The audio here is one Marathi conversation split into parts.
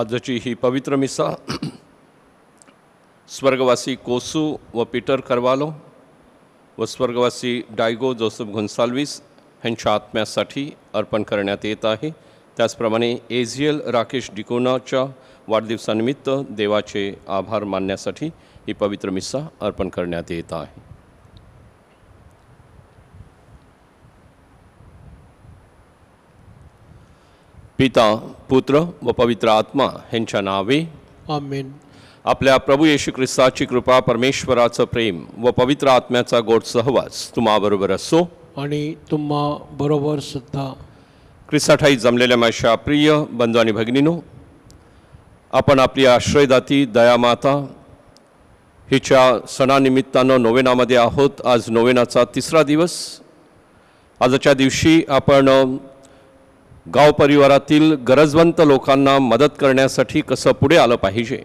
आजची ही पवित्र मिसा स्वर्गवासी कोसू व पीटर करवालो व स्वर्गवासी डायगो जोसेफ गोन्साल्विस यांच्या आत्म्यासाठी अर्पण करण्यात येत आहे। त्याचप्रमाणे एझियल राकेश डिकोनाच्या वाढदिवसानिमित्त देवाचे आभार मानण्यासाठी ही पवित्र मिसा अर्पण करण्यात येत आहे। पिता, पुत्र व पवित्र आत्मा यांच्या नावे आमेन। आपल्या प्रभू येशू ख्रिस्ताची कृपा, परमेश्वराचं प्रेम व पवित्र आत्म्याचा गोड सहवास तुम्हाबरोबर असो आणि तुम्हा बरोबर सुद्धा। ख्रिस्ताठाई जमलेल्या माझ्या प्रिय बंधू आणि भगिनीनो, आपण आपली आश्रयदाती दयामाता हिच्या सणानिमित्तानं नोवेनामध्ये आहोत। आज नोवेनाचा 3रा दिवस। आजच्या दिवशी आपण गाव परिवारातील गरजवंत लोकांना मदत करण्यासाठी कसं पुढे आलं पाहिजे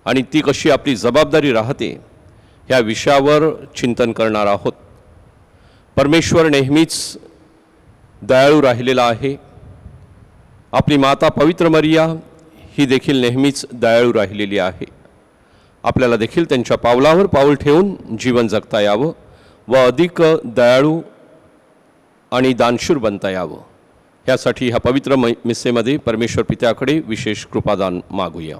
आणि ती कशी आपली जबाबदारी राहते ह्या विषयावर चिंतन करणार आहोत। परमेश्वर नेहमीच दयाळू राहिलेला आहे। आपली माता पवित्र मरिया ही देखील नेहमीच दयाळू राहिलेली आहे। आपल्याला देखील त्यांच्या पावलावर पाऊल ठेवून जीवन जगता यावं व अधिक दयाळू आणि दानशूर बनता यावं, यासाठी ह्या पवित्र मिसेमध्ये परमेश्वर पित्याकडे विशेष कृपादान मागूया।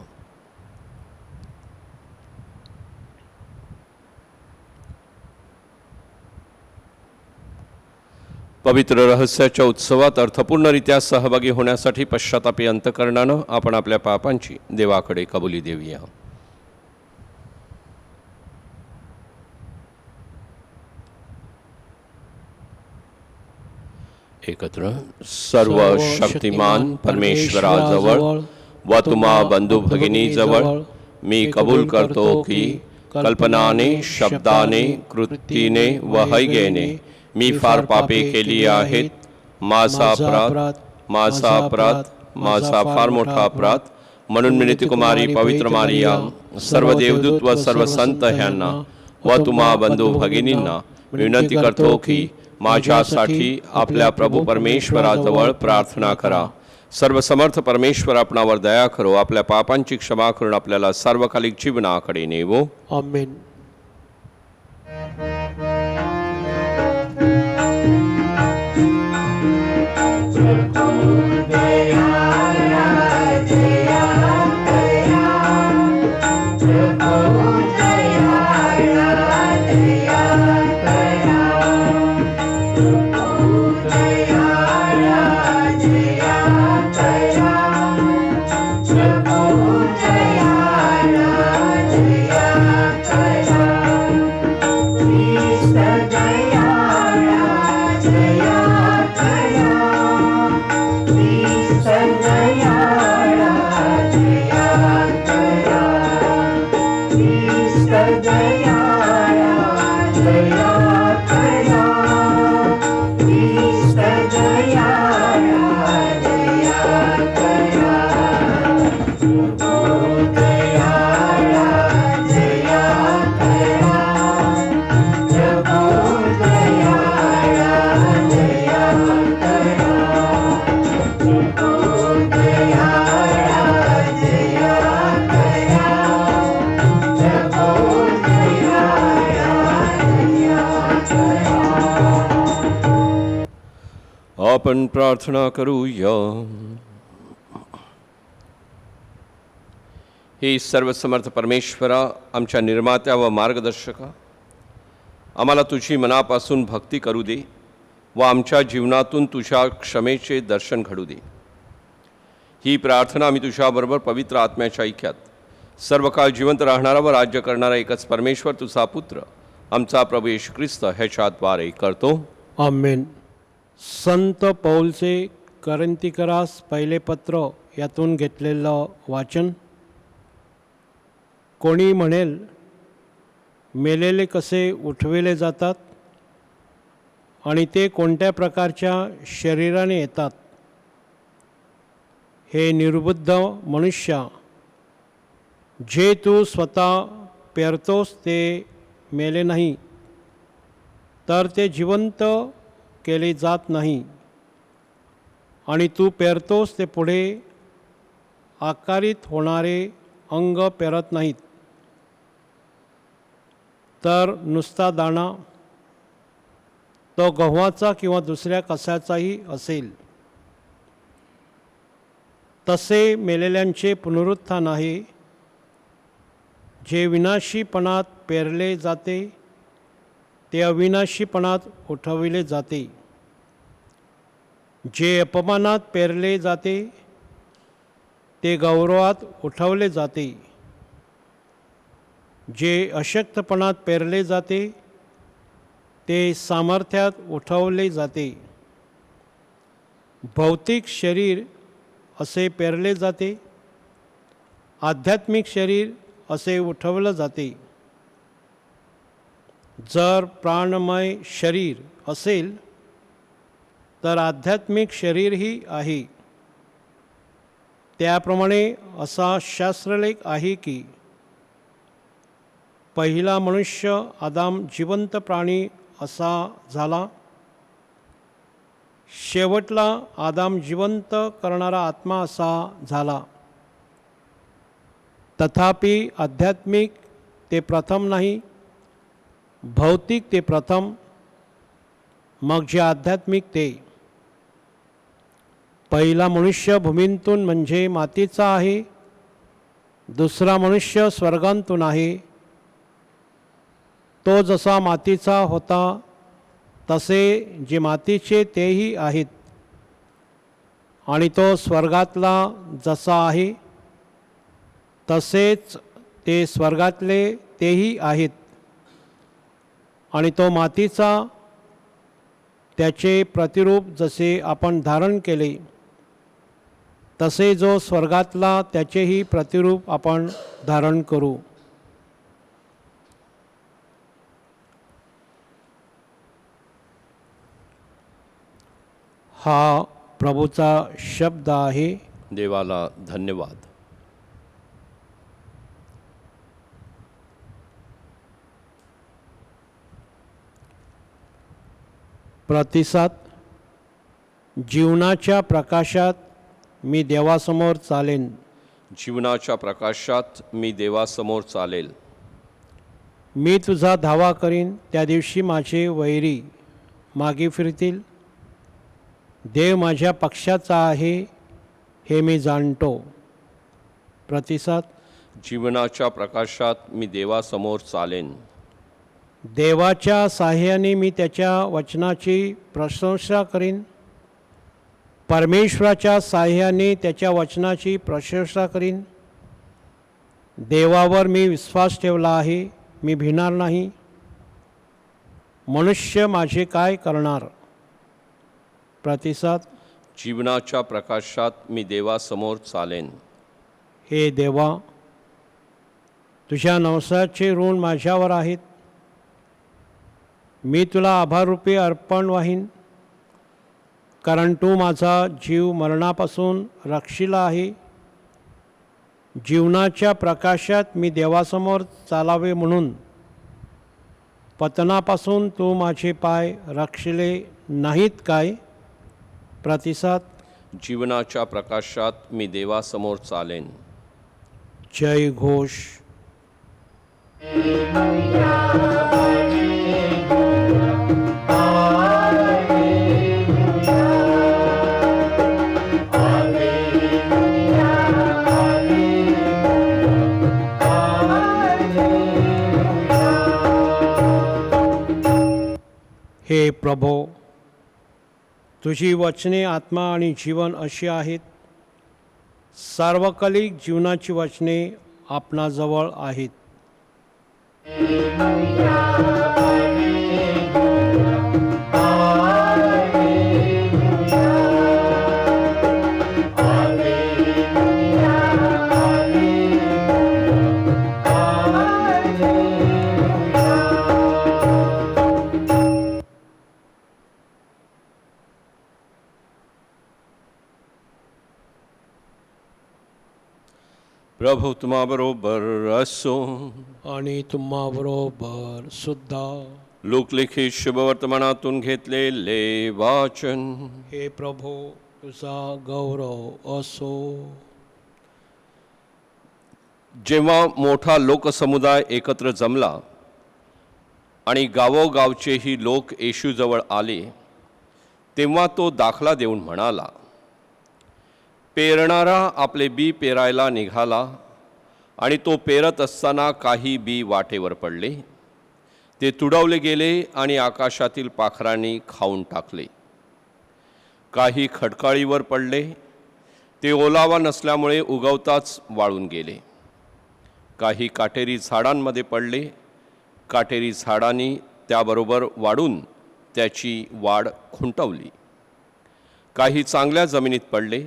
पवित्र रहस्याच्या उत्सवात अर्थपूर्णरित्या सहभागी होण्यासाठी पश्चातापी अंतकरणानं आपण आपल्या पापांची देवाकडे कबुली देऊया। एकत्र सर्व शक्तिमान परमेश्वराजवळ व तुम्हा बंधू भगिनीजवळ मी कबूल करतो की कल्पनाने, शब्दाने, कृतीने व हैगेने मी फार पापे केली आहेत। माझा फार मोठा अपराध। म्हणून मी नित्यकुमारी पवित्र मारिया, सर्व देवदूत व सर्व संत ह्यांना व तुम्हा बंधू भगिनींना विनंती करतो की माझ्यासाठी आपल्या प्रभू परमेश्वराजवळ प्रार्थना करा। सर्व समर्थ परमेश्वर आपणावर दया करो, आपल्या पापांची क्षमा करून आपल्याला सार्वकालिक जीवनाकडे नेवो। आमेन। आपण प्रार्थना करूया। हे सर्वसमर्थ परमेश्वरा, आमच्या निर्मात्या व मार्गदर्शका, आम्हाला तुझी मनापासून भक्ती करू दे व आमच्या जीवनातून तुझ्या क्षमेचे दर्शन घडू दे। ही प्रार्थना आम्ही तुझ्याबरोबर पवित्र आत्म्याच्या ऐक्यात सर्व काळ जिवंत राहणारा व राज्य करणारा एकच परमेश्वर तुझा पुत्र आमचा प्रभू येशू ख्रिस्त ह्याच्याद्वारे करतो। आमेन। संत पौलचे करंतिकरास पहिले पत्र यातून घेतलेलं वाचन। कोणी म्हणेल, मेलेले कसे उठविले जातात आणि ते कोणत्या प्रकारच्या शरीराने येतात? हे निर्बुद्ध मनुष्या, जे तू स्वतः पेरतोस ते मेले नाही, तर ते जिवंत केले जात नाही, आणि तू पेरतोस ते पुढे आकारित होणारे अंग पेरत नाहीत, तर नुसता दाणा तो गव्हाचा किंवा दुसऱ्या कशाचाही असेल, तसे मेलेल्यांचे पुनरुत्थान आहे. जे विनाशीपणात पेरले जाते ते अविनाशीपणात उठविले जाते. जे अपमानात पेरले जाते ते गौरवात उठवले जाते. जे अशक्तपणात पेरले जाते ते सामर्थ्यात उठवले जाते. भौतिक शरीर असे पेरले जाते, आध्यात्मिक शरीर असे उठवले जाते. जर प्राणमय शरीर असेल तर आध्यात्मिक शरीरही आहे. त्याप्रमाणे असा शास्त्रलेख आहे की पहिला मनुष्य आदाम जिवंत प्राणी असा झाला, शेवटला आदाम जिवंत करणारा आत्मा असा झाला. तथापि आध्यात्मिक ते प्रथम नाही, भौतिक ते प्रथम, मग जे आध्यात्मिक ते. पहिला मनुष्य भूमीतून म्हणजे मातीचा आहे, दुसरा मनुष्य स्वर्गातून आहे. तो जसा मातीचा होता तसे जे मातीचे तेही आहेत, आणि तो स्वर्गातला जसा आहे तसेच ते स्वर्गातले तेही आहेत. आणि तो मातीचा, त्याचे प्रतिरूप जसे आपण धारण केले तसे जो स्वर्गातला त्याचेही प्रतिरूप आपण धारण करू. हा प्रभूचा शब्द आहे. देवाला धन्यवाद. प्रतिसाद. जीवनाच्या प्रकाशात मी देवासमोर चालेन. जीवनाच्या प्रकाशात मी देवासमोर चालेल. मी तुझा धावा करीन, त्या दिवशी माझे वैरी मागे फिरतील. देव माझ्या पक्षाचा आहे हे मी जाणतो. प्रतिसाद. जीवनाच्या प्रकाशात मी देवासमोर चालेन. देवाच्या साह्याने मी त्याच्या वचनाची प्रशंसा करीन. परमेश्वराच्या साह्याने त्याच्या वचनाची प्रशंसा करीन. देवावर मी विश्वास ठेवला आहे, मी भिणार नाही. मनुष्य माझे काय करणार. प्रतिसाद. जीवनाच्या प्रकाशात मी देवासमोर चालेन. हे देवा, तुझ्या नवसाचे ऋण माझ्यावर आहेत. मी तुला आभाररूपी अर्पण वाहीन, कारण तू माझा जीव मरणापासून रक्षिला आहे. जीवनाच्या प्रकाशात मी देवासमोर चालावे म्हणून पतनापासून तू माझे पाय रक्षिले नाहीत काय. प्रतिसाद. जीवनाच्या प्रकाशात मी देवासमोर चालेन. जय घोष. हे प्रभो, तुझी वचने आत्मा आणि जीवन अशी आहेत. सार्वकालिक जीवनाची वचने आपणाजवळ आहेत. प्रभू तुम्हाबरोबर असो. आणि तुम्हाबरोबर सुद्धा. लोकलिखित शुभवर्तमानातून घेतलेले वाचन. हे प्रभो, तुझा गौरव असो. जेव्हा मोठा लोकसमुदाय एकत्र जमला आणि गावोगावचेही लोक येशूजवळ आले, तेव्हा तो दाखला देऊन म्हणाला, पेरणारा आपले बी पेरायला निघाला आणि तो पेरत असताना काही बी वाटेवर पडले. ते तुडवले गेले आणि आकाशातील पाखरांनी खाऊन टाकले. काही खडकाळीवर पडले. ते ओलावा नसल्यामुळे उगवताच वाळून गेले. काही काटेरी झाडांमध्ये पडले. काटेरी झाडांनी त्याबरोबर वाढून त्याची वाढ खुंटवली. काही चांगल्या जमिनीत पडले.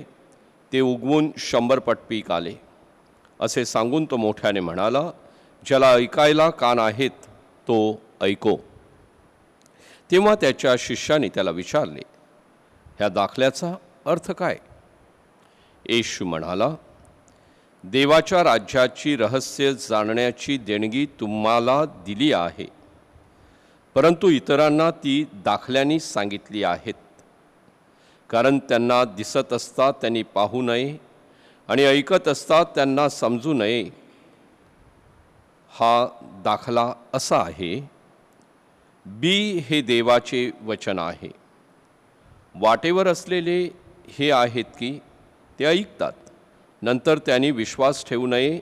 ते उगवून 100 पट पीक आले. असे सांगून तो मोठ्याने म्हणाला, ज्याला ऐकायला कान आहेत तो ऐको. तेव्हा त्याच्या शिष्याने त्याला विचारले, ह्या दाखल्याचा अर्थ काय? येशू म्हणाला, देवाच्या राज्याची रहस्य जाणण्याची देणगी तुम्हाला दिली आहे, परंतु इतरांना ती दाखल्यांनी सांगितली आहेत. कारण त्यांना दिसत असता त्यांनी पाहू नये आणि ऐकत असता त्यांना समजू नये. हा दाखला असा आहे, बी हे देवाचे वचन आहे. वाटेवर असलेले हे आहेत की ते ऐकतात, नंतर त्यांनी विश्वास ठेवू नये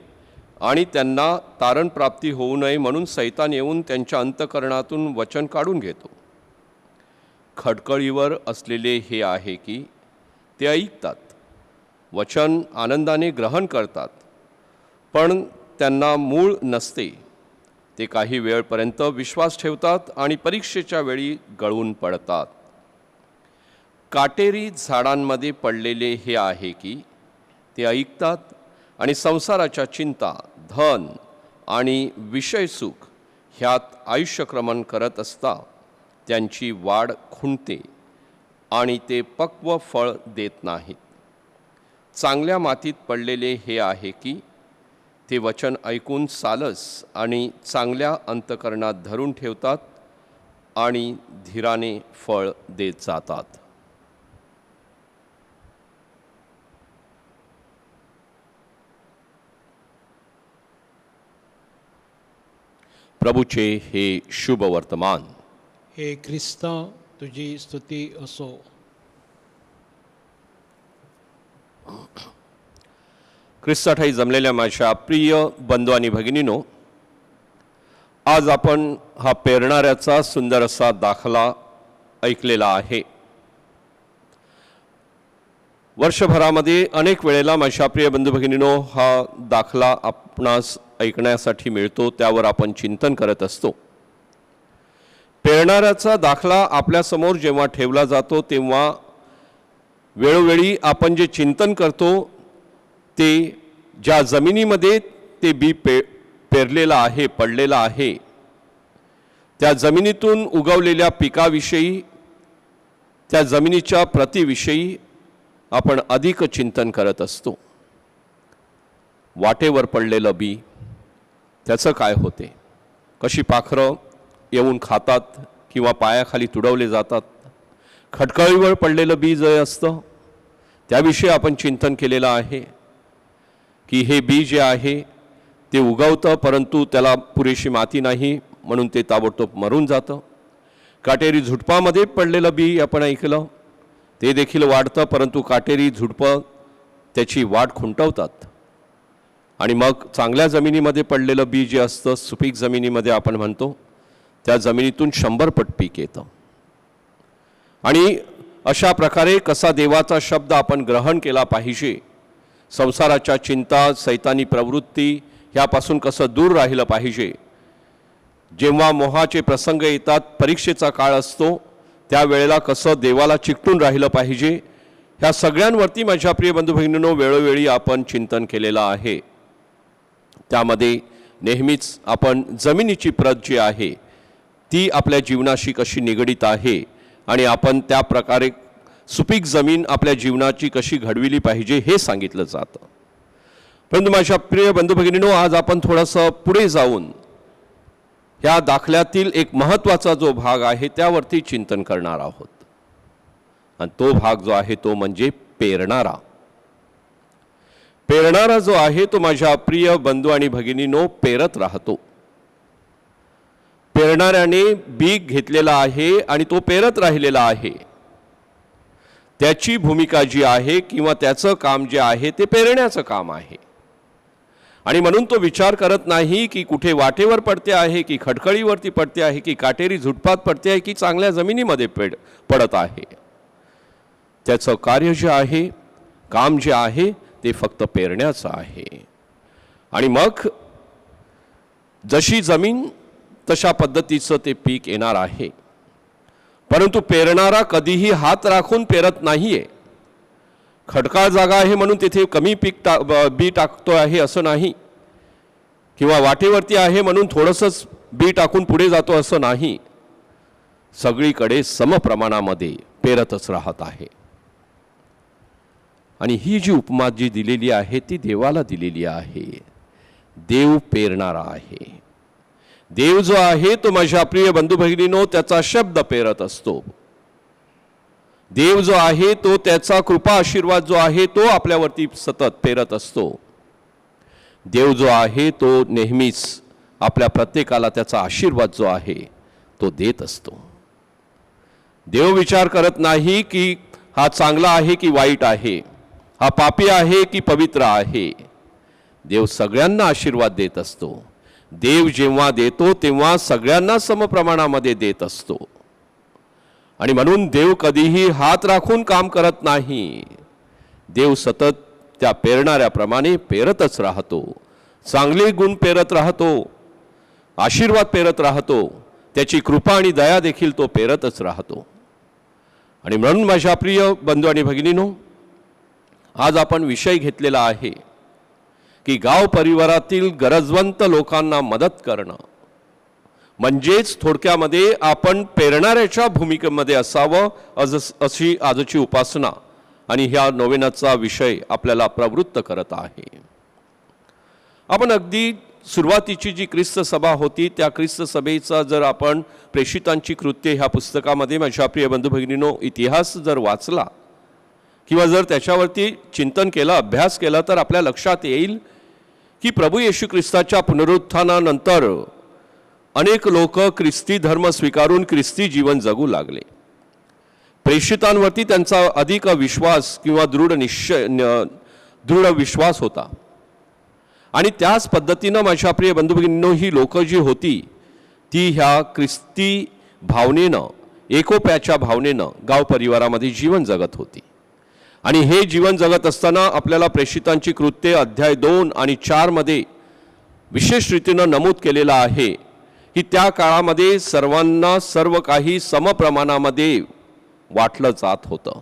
आणि त्यांना तारण प्राप्ती होऊ नये म्हणून सैतान येऊन त्यांच्या अंतःकरणातून वचन काढून घेतो. खडकळीवर असलेले हे आहे की ते ऐकतात, वचन आनंदाने ग्रहण करतात, पण त्यांना मूळ नसते. ते काही वेळपर्यंत विश्वास ठेवतात आणि परीक्षेच्या वेळी गळून पडतात. काटेरी झाडांमध्ये पडलेले हे आहे की ते ऐकतात आणि संसाराच्या चिंता, धन आणि विषयसुख ह्यात आयुष्यक्रमण करत असता त्यांची वाढ खुंटते आणि ते पक्व फळ देत नाहीत. चांगल्या मातीत पडलेले हे आहे की ते वचन ऐकून सालस आणि चांगल्या अंतःकरणात धरून ठेवतात आणि धीराने फळ देत जातात. प्रभूचे हे शुभ वर्तमान. हे ख्रिस्त, तुझी स्तुती असो. ख्रिस्ताठाई जमलेल्या माझ्या प्रिय बंधू आणि भगिनीनो, आज आपण हा पेरणाऱ्याचा सुंदर असा दाखला ऐकलेला आहे. वर्षभरामध्ये अनेक वेळेला माझ्या प्रिय बंधू भगिनीनो हा दाखला आपणास ऐकण्यासाठी मिळतो, त्यावर आपण चिंतन करत असतो. पेरणाऱ्याचा दाखला आपल्यासमोर जेव्हा ठेवला जातो तेव्हा वेळोवेळी आपण जे चिंतन करतो ते ज्या जमिनीमध्ये ते बी पेरलेलं आहे, पडलेलं आहे, त्या जमिनीतून उगवलेल्या पिकाविषयी, त्या जमिनीच्या प्रतीविषयी आपण अधिक चिंतन करत असतो. वाटेवर पडलेलं बी, त्याचं काय होते? कशी पाखरं येऊन खातात किंवा पायाखाली तुडवले जातात. खडकाळीवर पडलेलं बी जे असतं त्याविषयी आपण चिंतन केलेलं आहे की हे बी जे आहे ते उगवतं, परंतु त्याला पुरेशी माती नाही म्हणून ते ताबडतोब मरून जातं. काटेरी झुडपामध्ये पडलेलं बी आपण ऐकलं, ते देखील वाढतं, परंतु काटेरी झुडपं त्याची वाढ खुंटवतात. आणि मग चांगल्या जमिनीमध्ये पडलेलं बी जे असतं, सुपीक जमिनीमध्ये आपण म्हणतो, त्या जमिनीतून 100 पट पीक येतं. आणि अशा प्रकारे कसा देवाचा शब्द आपण ग्रहण केला पाहिजे, संसाराच्या चिंता, सैतानी प्रवृत्ती ह्यापासून कसं दूर राहिलं पाहिजे. जेव्हा मोहाचे प्रसंग येतात, परीक्षेचा काळ असतो, त्यावेळेला कसं देवाला चिकटून राहिलं पाहिजे, ह्या सगळ्यांवरती माझ्या प्रिय बंधू भगिनींनो वेळोवेळी आपण चिंतन केलेलं आहे. त्यामध्ये नेहमीच आपण जमिनीची प्रत जी आहे ती आपल्या जीवनाशी कशी निगडीत आहे आणि आपण त्या प्रकारे सुपीक जमीन आपल्या जीवनाची कशी घडविली पाहिजे हे सांगितलं जातं. परंतु माझ्या प्रिय बंधू भगिनींनो, आज आपण थोडंसं पुढे जाऊन ह्या दाखल्यातील एक महत्त्वाचा जो भाग आहे त्यावरती चिंतन करणार आहोत. आणि तो भाग जो आहे तो म्हणजे पेरणारा. पेरणारा जो आहे तो माझ्या प्रिय बंधू आणि भगिनींनो पेरत राहतो. पेरणाऱ्याने बी घेतलेला आहे आणि तो पेरत राहिलेला आहे. त्याची भूमिका जी आहे किंवा त्याचं काम जे आहे ते पेरण्याचं काम आहे. आणि म्हणून तो विचार करत नाही की कुठे वाटेवर पडते आहे, की खडखळीवरती पडते आहे, की काटेरी झुडपात पडते आहे, की चांगल्या जमिनीमध्ये पडत आहे. त्याचं कार्य जे आहे, काम जे आहे ते फक्त पेरण्याचं आहे. आणि मग जशी जमीन तशा पद्धतीचं ते पीक येणार आहे. परंतु पेरणारा कधीही हात राखून पेरत नाहीये. खडकाळ जागा आहे म्हणून तिथे कमी बी टाकतो आहे असं नाही, किंवा वाटेवरती आहे म्हणून थोडंसंच बी टाकून पुढे जातो असं नाही. सगळीकडे समप्रमाणामध्ये पेरतच राहत आहे. आणि ही जी उपमा जी दिलेली आहे ती देवाला दिलेली आहे. देव पेरणारा आहे. देव जो आहे तो माझ्या प्रिय बंधू भगिनींनो त्याचा शब्द पेरत असतो. देव जो आहे तो त्याचा कृपा आशीर्वाद जो आहे तो आपल्यावरती सतत पेरत असतो. देव जो आहे तो नेहमीच आपल्या प्रत्येकाला त्याचा आशीर्वाद जो आहे तो देत असतो. देव विचार करत नाही की हा चांगला आहे की वाईट आहे, हा पापी आहे की पवित्र आहे. देव सगळ्यांना आशीर्वाद देत असतो. देव जेव्हा देतो तेव्हा सगळ्यांना समप्रमाणामध्ये देत असतो. आणि म्हणून देव कधीही हात राखून काम करत नाही. देव सतत त्या पेरणाऱ्याप्रमाणे पेरतच राहतो. चांगले गुण पेरत राहतो, आशीर्वाद पेरत राहतो, त्याची कृपा आणि दया देखील तो पेरतच राहतो. आणि म्हणून माझ्या प्रिय बंधू आणि भगिनींनो, आज आपण विषय घेतलेला आहे की गाव परिवारातील गरजवंत लोकांना मदत करणं. म्हणजेच थोडक्यामध्ये आपण पेरणाऱ्याच्या भूमिकेमध्ये असावं अशी आजची उपासना आणि ह्या नोवेनाचा विषय आपल्याला प्रवृत्त करत आहे. आपण अगदी सुरुवातीची जी ख्रिस्त सभा होती त्या ख्रिस्त सभेचा जर आपण प्रेषितांची कृत्ये ह्या पुस्तकामध्ये माझ्या प्रिय बंधू भगिनींनो इतिहास जर वाचला किंवा जर त्याच्यावरती चिंतन केलं, अभ्यास केला, तर आपल्या लक्षात येईल की प्रभू येशू ख्रिस्ताच्या पुनरुत्थानानंतर अनेक लोक ख्रिस्ती धर्म स्वीकारून ख्रिस्ती जीवन जगू लागले. प्रेषितांवरती त्यांचा अधिक विश्वास किंवा दृढ विश्वास होता. आणि त्याच पद्धतीनं माझ्या प्रिय बंधू भगिनींनो ही लोक जी होती ती ह्या ख्रिस्ती भावनेनं, एकोप्याच्या भावनेनं गाव परिवारामध्ये जीवन जगत होती. आणि हे जीवन जगत असताना आपल्याला प्रेषितांची कृत्ये अध्याय 2 आणि 4 मध्ये विशेष रीतीनं नमूद केलेलं आहे की त्या काळामध्ये सर्वांना सर्व काही समप्रमाणामध्ये वाटलं जात होतं.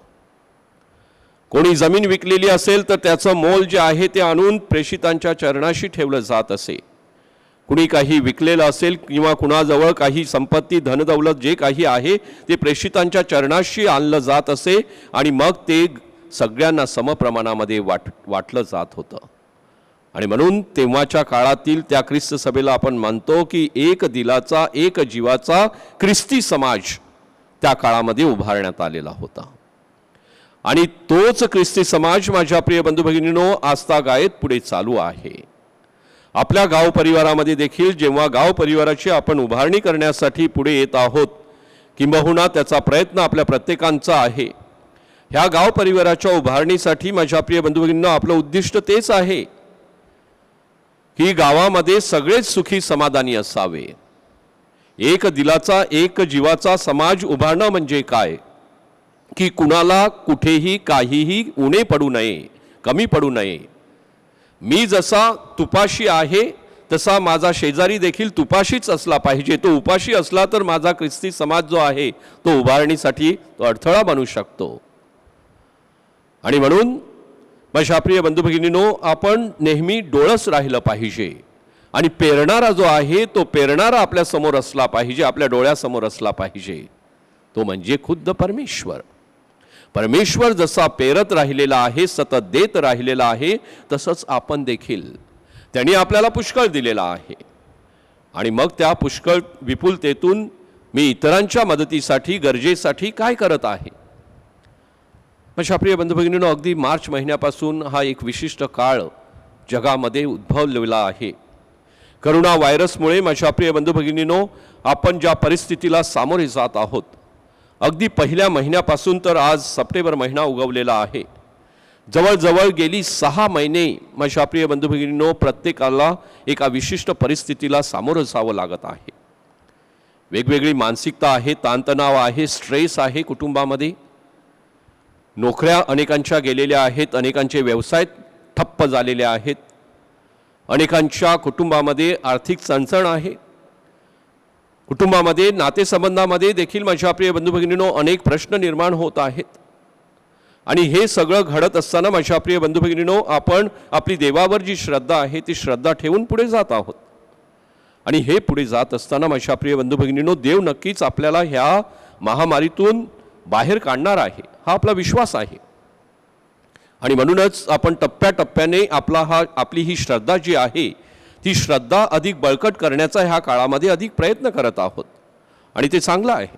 कोणी जमीन विकलेली असेल तर त्याचं मोल जे आहे ते आणून प्रेषितांच्या चरणाशी ठेवलं जात असे. कुणी काही विकलेलं असेल किंवा कुणाजवळ काही संपत्ती धनदौलत जे काही आहे ते प्रेषितांच्या चरणाशी आणलं जात असे आणि मग ते सगळ्यांना समप्रमाणामध्ये वाटलं जात होतं. आणि म्हणून तेव्हाच्या काळातील त्या ख्रिस्त सभेला आपण मानतो की एक दिलाचा, एक जीवाचा ख्रिस्ती समाज त्या काळामध्ये उभारण्यात आलेला होता. आणि तोच ख्रिस्ती समाज माझ्या प्रिय बंधू भगिनींनो आजतागायत पुढे चालू आहे. आपल्या गाव परिवारामध्ये देखील जेव्हा गाव परिवाराची आपण उभारणी करण्यासाठी पुढे येत आहोत, किंबहुना त्याचा प्रयत्न आपल्या प्रत्येकांचा आहे. ह्या गाव परिवाराच्या उभारणीसाठी माझ्या प्रिय बंधू भगिनींनो आपलं उद्दिष्ट तेच आहे की गावामध्ये सगळेच सुखी समाधानी असावे. एक दिलाचा, एक जीवाचा समाज उभारणं म्हणजे काय की कुणाला कुठेही काहीही उणे पडू नये, कमी पडू नये. मी जसा तुपाशी आहे तसा माझा शेजारी देखील तुपाशीच असला पाहिजे. तो उपाशी असला तर माझा ख्रिस्ती समाज जो आहे तो उभारणीसाठी तो अडथळा बनू शकतो. आणि म्हणून माझ्या प्रिय बंधू भगिनींनो आपण नेहमी डोळस राहिलं पाहिजे. आणि पेरणारा जो आहे तो पेरणारा आपल्या समोर असला पाहिजे, आपल्या डोळ्यासमोर असला पाहिजे. तो म्हणजे खुद्द परमेश्वर. परमेश्वर जसा पेरत राहिलेला आहे, सतत देत राहिलेला आहे, तसंच आपण देखील त्यांनी आपल्याला पुष्कळ दिलेला आहे. आणि मग त्या पुष्कळ विपुलतेतून मी इतरांच्या मदतीसाठी, गरजेसाठी काय करत आहे. माझ्या प्रिय बंधू भगिनींनो अगदी मार्च महिन्यापासून हा एक विशिष्ट काळ जगामध्ये उद्भवलेला आहे। करोना व्हायरसमुळे माझ्या प्रिय बंधू भगिनींनो, आपण ज्या परिस्थितीला सामोरे जात आहोत, अगदी पहिल्या महिन्यापासून तर आज सप्टेंबर महिना उगवलेला आहे, जवळजवळ गेली 6 महिने माझ्या प्रिय बंधू भगिनींनो प्रत्येकाला एका विशिष्ट परिस्थितीला सामोरं जावं लागत आहे। वेगवेगळी मानसिकता आहे, ताणतणाव आहे, स्ट्रेस आहे, कुटुंबामध्ये नोकऱ्या अनेकांच्या गेलेल्या आहेत, अनेकांचे व्यवसाय ठप्प झालेले आहेत, अनेकांच्या कुटुंबामध्ये आर्थिक चणचण आहे, कुटुंबामध्ये नातेसंबंधामध्ये देखील माझ्या प्रिय बंधू भगिनींनो अनेक प्रश्न निर्माण होत आहेत। आणि हे सगळं घडत असताना माझ्या प्रिय बंधू भगिनींनो, आपण आपली देवावर जी श्रद्धा आहे ती श्रद्धा ठेवून पुढे जात आहोत। आणि हे पुढे जात असताना माझ्या प्रिय बंधू भगिनींनो, देव नक्कीच आपल्याला ह्या महामारीतून बाहेर काढणार आहे, हा आपला विश्वास आहे। आणि म्हणूनच आपण टप्प्याटप्प्याने आपली ही श्रद्धा जी आहे ती श्रद्धा अधिक बळकट करण्याचा ह्या काळामध्ये अधिक प्रयत्न करत आहोत, आणि ते चांगलं आहे।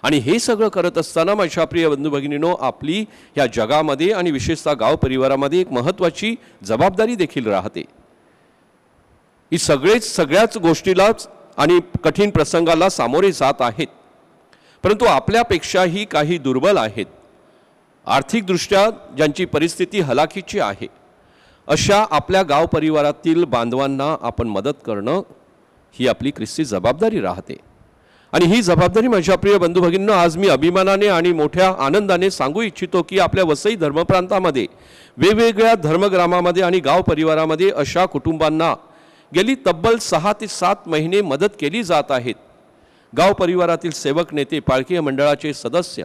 आणि हे सगळं करत असताना माझ्या प्रिय बंधू भगिनींनो, आपली ह्या जगामध्ये आणि विशेषतः गाव परिवारामध्ये एक महत्त्वाची जबाबदारी देखील राहते। ही सगळ्याच गोष्टीलाच आणि कठीण प्रसंगाला सामोरे जात आहेत, परंतु आपल्यापेक्षाही काही दुर्बल आहेत, आर्थिकदृष्ट्या ज्यांची परिस्थिती हलाखीची आहे, अशा आपल्या गाव परिवारातील बांधवांना आपण मदत करणं ही आपली ख्रिस्ती जबाबदारी राहते। आणि ही जबाबदारी माझ्या प्रिय बंधू भगिनींनो, आज मी अभिमानाने आणि मोठ्या आनंदाने सांगू इच्छितो की आपल्या वसई धर्मप्रांतामध्ये वेगवेगळ्या धर्मग्रामामध्ये आणि गाव परिवारामध्ये अशा कुटुंबांना गेली तब्बल 6 ते 7 महिने मदत केली जात आहेत। गाव परिवारातील सेवक, नेते, पालखी मंडळाचे सदस्य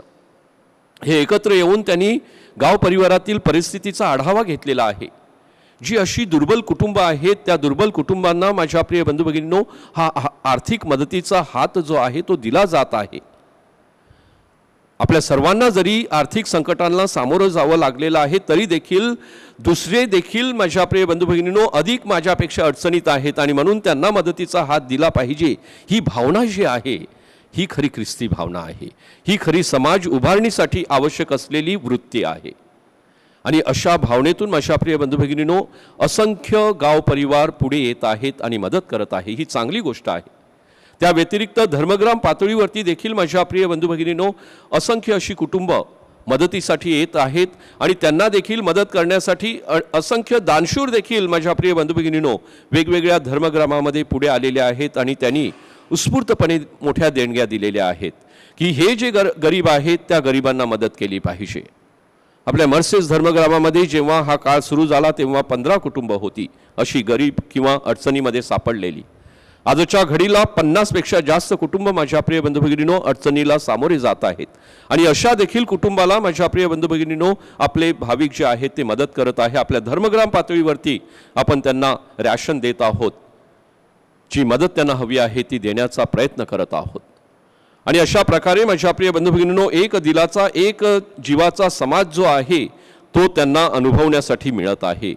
हे एकत्र येऊन त्यांनी गाव परिवारातील परिस्थितीचा आढावा घेतलेला आहे। जी अशी दुर्बल कुटुंब आहेत, त्या दुर्बल कुटुंबांना माझ्या प्रिय बंधू भगिनींनो हा आर्थिक मदतीचा हात जो आहे तो दिला जात आहे। आपल्या सर्वांना जरी आर्थिक संकटांना सामोरं जावं लागलेलं आहे, तरी देखील दुसरे देखील माझ्या प्रिय बंधू भगिनींनो अधिक माझ्यापेक्षा अडचणीत आहेत, आणि म्हणून त्यांना मदतीचा हात दिला पाहिजे, ही भावना जी आहे ही खरी ख्रिस्ती भावना आहे, ही खरी समाज उभारणीसाठी आवश्यक असलेली वृत्ती आहे। आणि अशा भावनेतून माझ्या प्रिय बंधू भगिनींनो असंख्य गाव परिवार पुढे येत आहेत आणि मदत करत आहे, ही चांगली गोष्ट आहे। त्या व्यतिरिक्त धर्मग्राम पातळीवरती देखील माझ्या प्रिय बंधू भगिनींनो असंख्य अशी कुटुंब मदतीसाठी येत आहेत, आणि त्यांना देखील मदत करण्यासाठी असंख्य दानशूर देखील माझ्या प्रिय बंधू भगिनींनो वेगवेगळ्या धर्मग्रामामध्ये पुढे आलेले आहेत, आणि त्यांनी उत्स्फूर्तपणे मोठ्या देणग्या दिलेल्या आहेत की हे जे गरीब आहेत त्या गरिबांना मदत केली पाहिजे। आपल्या मर्सेस धर्मग्रामामध्ये जेव्हा हा काळ सुरू झाला तेव्हा 15 कुटुंब होती अशी गरीब किंवा अडचणीमध्ये सापडलेली। आजच्या घडीला 50पेक्षा जास्त कुटुंब माझ्या प्रिय बंधू भगिनींनो अडचणीला सामोरे जात आहेत, आणि अशा देखील कुटुंबाला माझ्या प्रिय बंधू भगिनींनो आपले भाविक जे आहेत ते मदत करत आहे। आपल्या धर्मग्राम पातळीवरती आपण त्यांना रॅशन देत आहोत, जी मदत त्यांना हवी आहे ती देण्याचा प्रयत्न करत आहोत। आणि अशा प्रकारे माझ्या प्रिय बंधू भगिनींनो एक दिलाचा, एक जीवाचा समाज जो आहे तो त्यांना अनुभवण्यासाठी मिळत आहे।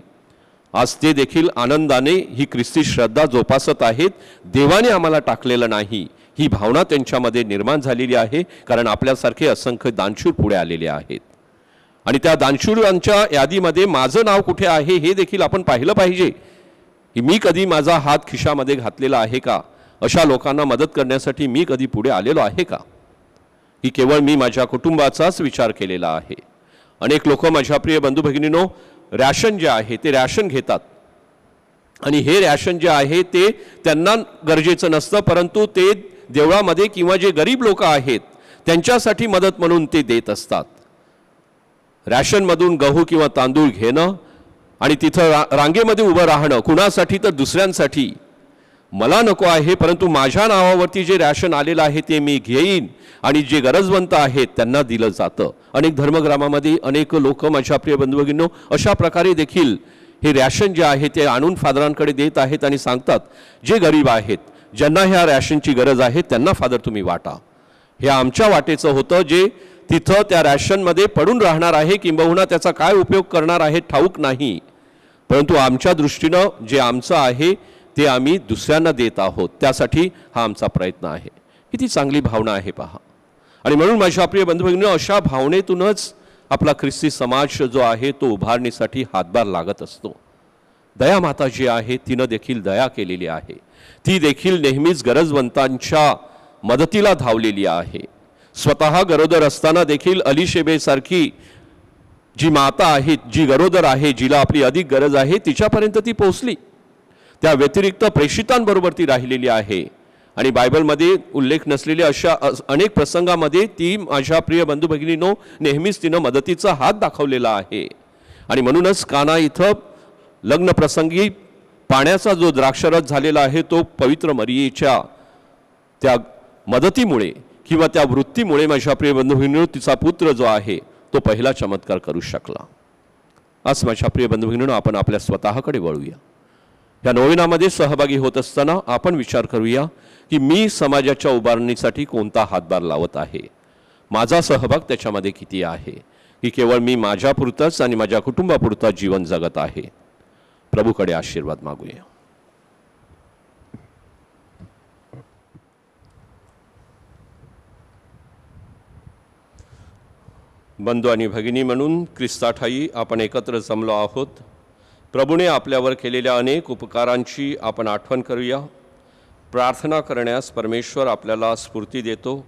आज ते देखील आनंदाने ही ख्रिस्ती श्रद्धा जोपासत आहेत। देवाने आम्हाला टाकलेलं नाही, ही भावना त्यांच्यामध्ये निर्माण झालेली आहे, कारण आपल्यासारखे असंख्य दानशूर पुढे आलेले आहेत। आणि त्या दानशूरांच्या यादीमध्ये माझं नाव कुठे आहे हे देखील आपण पाहिलं पाहिजे, की मी कधी माझा हात खिशामध्ये घातलेला आहे का, अशा लोकांना मदत करण्यासाठी मी कधी पुढे आलेलो आहे का, की केवळ मी माझ्या कुटुंबाचाच विचार केलेला आहे। अनेक लोक माझ्या प्रिय बंधू भगिनींनो रॅशन जे आहे ते रॅशन घेतात, आणि हे रॅशन जे आहे ते त्यांना गरजेचं नसतं, परंतु ते देवळामध्ये किंवा जे गरीब लोक आहेत त्यांच्यासाठी मदत म्हणून ते देत असतात। रॅशनमधून गहू किंवा तांदूळ घेणं आणि तिथं रांगेमध्ये उभं राहणं, कुणासाठी तर दुसऱ्यांसाठी, मला नको आहे परंतु माझ्या नावावरती जे रॅशन आलेलं आहे ते मी घेईन, आणि जे गरजवंत आहेत त्यांना दिलं जातं। अनेक धर्मग्रामामध्ये अनेक लोक माझ्या प्रिय बंधू भगिनींनो अशा प्रकारे देखील हे रॅशन जे आहे ते आणून फादरांकडे देत आहेत, आणि सांगतात जे गरीब आहेत, ज्यांना ह्या रॅशनची गरज आहे त्यांना फादर तुम्ही वाटा। हे आमच्या वाटेचं होतं, जे तिथं त्या रॅशनमध्ये पडून राहणार आहे, किंबहुना त्याचा काय उपयोग करणार आहे ठाऊक नाही, परंतु आमच्या दृष्टीनं जे आमचं आहे ते आम्ही दुसऱ्यांना देत आहोत, त्यासाठी हा आमचा प्रयत्न आहे। किती चांगली भावना आहे पहा। आणि म्हणून माझ्या प्रिय बंधू भगिनींनो अशा भावनेतूनच आपला ख्रिस्ती समाज जो आहे तो उभारणीसाठी हातभार लागत असतो। दयामाता जी आहे तिनं देखील दया केलेली आहे. ती देखील नेहमीच गरजवंतांच्या मदतीला धावलेली आहे. स्वतः गरोदर असताना देखील अलिशेबेसारखी जी माता आहे, जी गरोदर आहे, जिला आपली अधिक गरज आहे, तिच्यापर्यंत ती पोहोचली. त्या व्यतिरिक्त प्रेषितांबरोबर ती राहिलेली आहे. आणि बायबलमध्ये उल्लेख नसलेल्या अशा अनेक प्रसंगामध्ये ती माझ्या प्रिय बंधू भगिनींनो नेहमीच तिनं मदतीचा हात दाखवलेला आहे. आणि म्हणूनच काना इथं लग्न प्रसंगी पाण्याचा जो द्राक्षरस झालेला आहे तो पवित्र मरियेच्या त्या मदतीमुळे किंवा त्या वृत्तीमुळे माझ्या प्रिय बंधू भगिनींनो तिचा पुत्र जो आहे तो पहिला चमत्कार करू शकला. आज माझ्या प्रिय बंधू भगिनींनो आपण आपल्या स्वतःकडे वळूया. या नोवेनामध्ये सहभागी होत असताना आपण विचार करूया की मी समाजाच्या उभारणीसाठी कोणता हातभार लावत आहे, माझा सहभाग त्याच्यामध्ये किती आहे, की केवळ मी माझ्यापुरतंच आणि माझ्या कुटुंबापुरतं जीवन जगत आहे. प्रभूकडे आशीर्वाद मागूया. बंधू आणि भगिनी म्हणून ख्रिस्ताठायी आपण एकत्र जमलो आहोत. प्रभूने आपल्यावर केलेल्या अनेक उपकारांची आपण आठवण करूया. प्रार्थना करण्यास परमेश्वर आपल्याला स्फूर्ती देतो.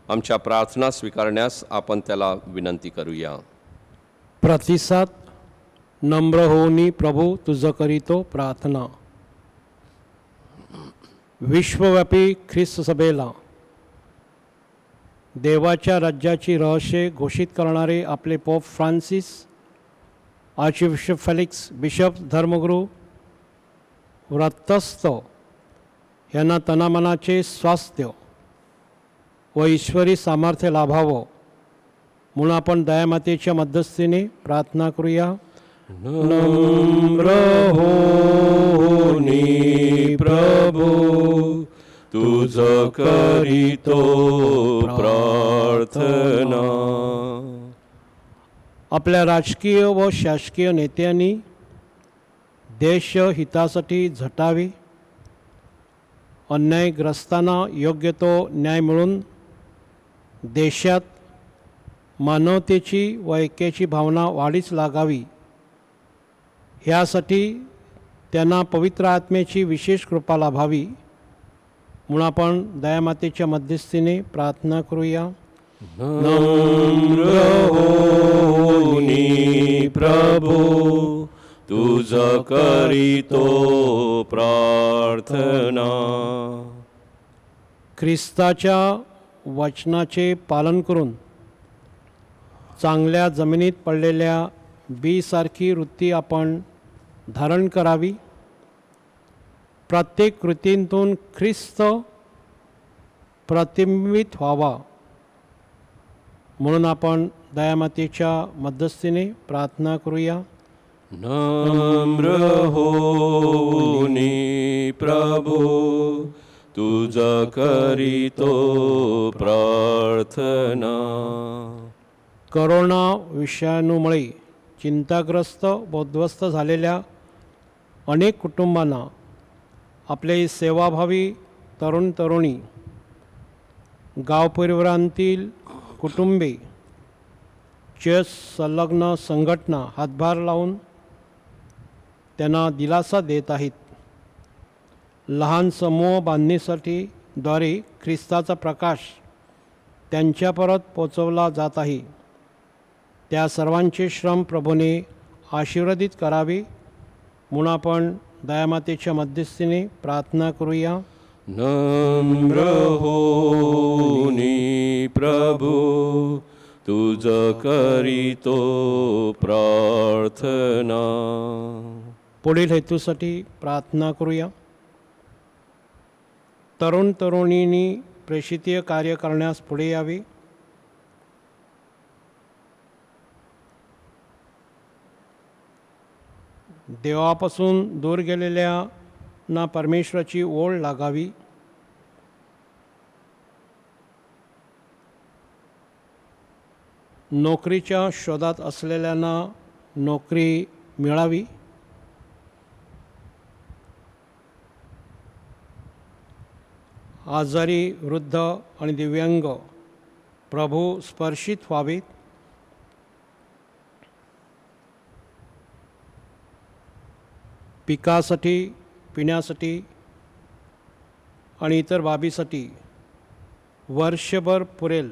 आमच्या प्रार्थना स्वीकारण्यास आपण त्याला विनंती करूया. प्रतिसाद. नम्र होऊनी प्रभू तुझं करीतो प्रार्थना. विश्वव्यापी ख्रिस्त सभेला देवाच्या राज्याची रहस्ये घोषित करणारे आपले pope Francis, archbishop Felix, bishop, धर्मगुरू, व्रतस्थ यांना तनामनाचे स्वास्थ्य व ईश्वरी सामर्थ्य लाभावं म्हणून आपण दयामातेच्या मध्यस्थीने प्रार्थना करूया. नम्र होनी प्रभू तुझ करीतो प्रार्थना. आपल्या राजकीय व शासकीय नेत्यांनी देश हितासाठी झटावे, अन्यायग्रस्तांना योग्य तो न्याय मिळून देशात मानवतेची व ऐक्याची भावना वाढीस लागावी, ह्यासाठी त्यांना पवित्र आत्म्याची विशेष कृपा लाभावी म्हणून आपण दयामातेच्या मध्यस्थीने प्रार्थना करूया. नम्र होनी प्रभू तुझ करीतो प्रार्थना. ख्रिस्ताच्या वचनाचे पालन करून चांगल्या जमिनीत पडलेल्या बीसारखी वृत्ती आपण धारण करावी. प्रत्येक कृतींतून ख्रिस्त प्रतिबिंबित व्हावा म्हणून आपण दयामातेच्या मध्यस्थीने प्रार्थना करूया. नम्र होनी प्रभू तुझ करीतो प्रार्थना. करोना विषाणूमुळे चिंताग्रस्त व उद्ध्वस्त झालेल्या अनेक कुटुंबांना आपले सेवाभावी तरुण तरुणी, गाव परिवारांतील कुटुंबे, चर्च संलग्न संघटना हातभार लावून त्यांना दिलासा देत आहेत. लहान समूह बांधणीसाठी द्वारे ख्रिस्ताचा प्रकाश त्यांच्यापर्यंत पोचवला जात आहे. त्या सर्वांचे श्रम प्रभूने आशीर्वादित करावे म्हणून आपण दयामातेच्या मध्यस्थीने प्रार्थना करूया. नम्र होनी प्रभू तुझ करीतो प्रार्थना. पुढील हेतूसाठी प्रार्थना करूया. तरुण तरुणींनी प्रेषितीय कार्य करण्यास पुढे यावे. देवापासून दूर गेलेल्यांना परमेश्वराची ओढ लागावी. नोकरीच्या शोधात असलेल्यांना नोकरी मिळावी. आजारी, वृद्ध आणि दिव्यांग प्रभू स्पर्शित व्हावेत. पिकासाठी, पिण्यासाठी आणि इतर बाबीसाठी वर्षभर पुरेल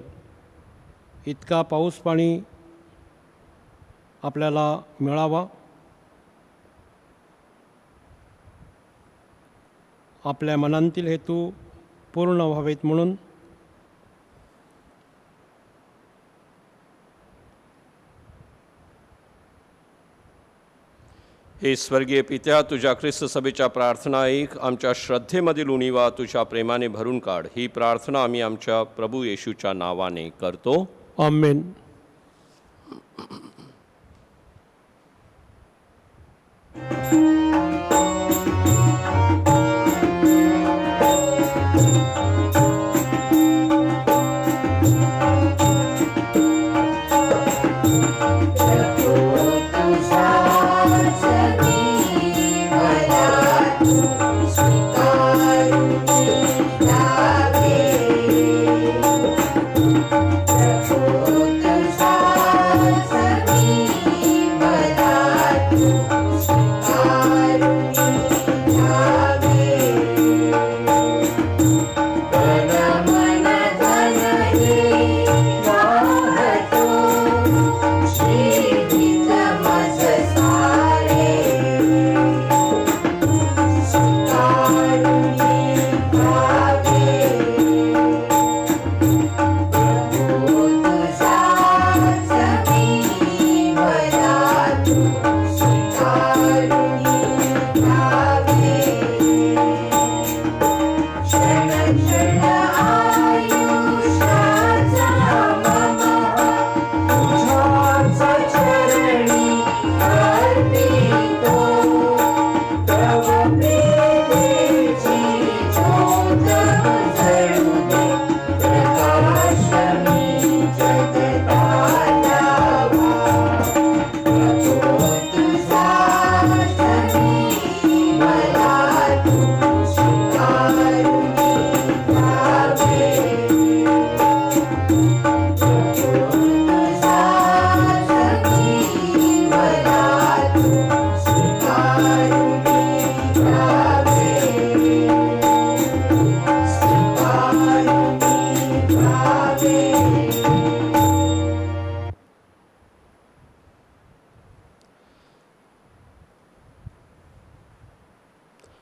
इतका पाऊस पाणी आपल्याला मिळावा, आपल्या मनांतील हेतू पूर्ण व्हावेत म्हणून हे स्वर्गीय पित्या, तुझ्या ख्रिस्त सभेच्या प्रार्थना ऐक, आमच्या श्रद्धेमधील उणीवा तुझ्या प्रेमाने भरून काढ. ही प्रार्थना आम्ही आमच्या प्रभू येशूच्या नावाने करतो. आमेन.